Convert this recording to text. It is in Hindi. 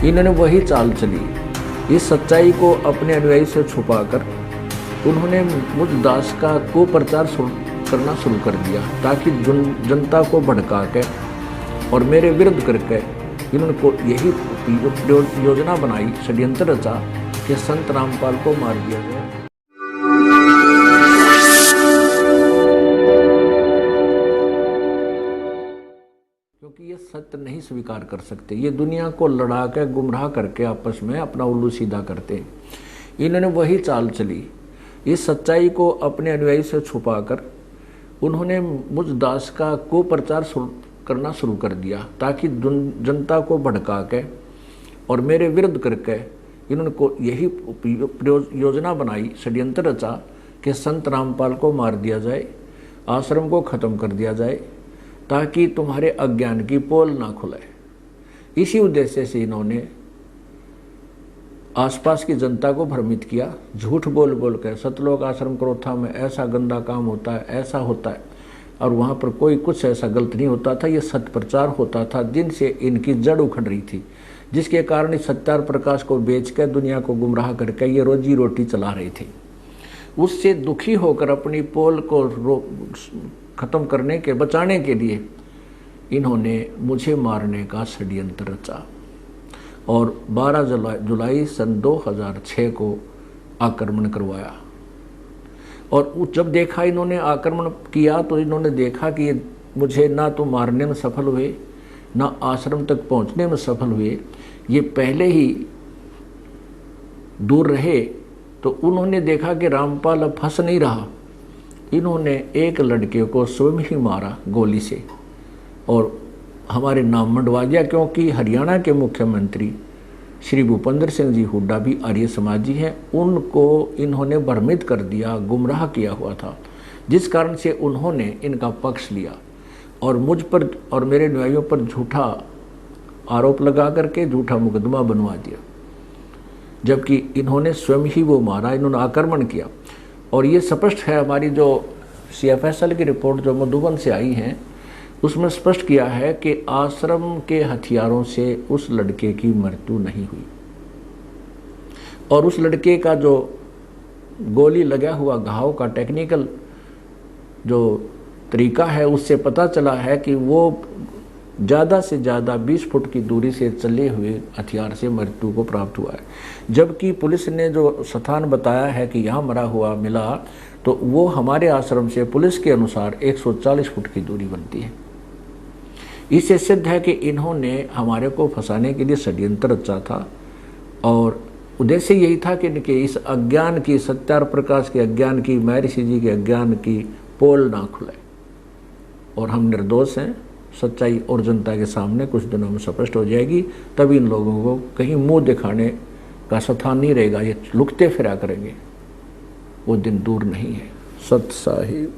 इन्होंने वही चाल चली। इस सच्चाई को अपने अनुयायी से छुपाकर उन्होंने मुझ दास का कुप्रचार करना शुरू कर दिया, ताकि जनता को भड़का के और मेरे विरुद्ध करके इन्होंने यही योजना बनाई, षड्यंत्र रचा कि संत रामपाल को मार दिया गया। क्योंकि ये सत्य नहीं स्वीकार कर सकते, ये दुनिया को लड़ा के गुमराह करके आपस में अपना उल्लू सीधा करते हैं। इन्होंने वही चाल चली। इस सच्चाई को अपने अनुयायी से छुपाकर उन्होंने मुझ दास का कुप्रचार करना शुरू कर दिया, ताकि जनता को भड़का के और मेरे विरुद्ध करके इन्होंने यही योजना बनाई, षड्यंत्र रचा कि संत रामपाल को मार दिया जाए, आश्रम को ख़त्म कर दिया जाए, ताकि तुम्हारे अज्ञान की पोल ना खुले। इसी उद्देश्य से इन्होंने आसपास की जनता को भ्रमित किया, झूठ बोल बोल कर सतलोक आश्रम करोथा में ऐसा गंदा काम होता है, ऐसा होता है, और वहाँ पर कोई कुछ ऐसा गलत नहीं होता था। ये सत्य प्रचार होता था, जिनसे इनकी जड़ उखड़ रही थी, जिसके कारण इस सत्यार प्रकाश को बेच कर दुनिया को गुमराह करके ये रोजी रोटी चला रहे थे। उससे दुखी होकर अपनी पोल को ख़त्म करने के बचाने के लिए इन्होंने मुझे मारने का षड्यंत्र रचा और 12 जुलाई सन 2006 को आक्रमण करवाया। और जब देखा इन्होंने आक्रमण किया तो इन्होंने देखा कि ये मुझे ना तो मारने में सफल हुए, ना आश्रम तक पहुंचने में सफल हुए, ये पहले ही दूर रहे। तो उन्होंने देखा कि रामपाल अब फंस नहीं रहा। इन्होंने एक लड़के को स्वयं ही मारा गोली से और हमारे नाम मंडवा दिया, क्योंकि हरियाणा के मुख्यमंत्री श्री भूपेंद्र सिंह जी हुड्डा भी आर्य समाजी हैं। उनको इन्होंने भ्रमित कर दिया, गुमराह किया हुआ था, जिस कारण से उन्होंने इनका पक्ष लिया और मुझ पर और मेरे अनुयायियों पर झूठा आरोप लगा करके झूठा मुकदमा बनवा दिया, जबकि इन्होंने स्वयं ही वो मारा, इन्होंने आक्रमण किया। और ये स्पष्ट है, हमारी जो CFSL की रिपोर्ट जो मधुबन से आई है उसमें स्पष्ट किया है कि आश्रम के हथियारों से उस लड़के की मृत्यु नहीं हुई और उस लड़के का जो गोली लगा हुआ घाव का टेक्निकल जो तरीका है उससे पता चला है कि वो ज़्यादा से ज़्यादा 20 फुट की दूरी से चले हुए हथियार से मृत्यु को प्राप्त हुआ है। जबकि पुलिस ने जो स्थान बताया है कि यहाँ मरा हुआ मिला, तो वो हमारे आश्रम से पुलिस के अनुसार 140 फुट की दूरी बनती है। इससे सिद्ध है कि इन्होंने हमारे को फंसाने के लिए षड्यंत्र रचा था और उद्देश्य यही था कि इनके इस अज्ञान की, सत्यार प्रकाश के अज्ञान की, महर्षि जी के अज्ञान की पोल ना खुले। और हम निर्दोष हैं। सच्चाई और जनता के सामने कुछ दिनों में स्पष्ट हो जाएगी, तभी इन लोगों को कहीं मुंह दिखाने का स्थान नहीं रहेगा, ये लुकते फिरा करेंगे। वो दिन दूर नहीं है। सत साहिब।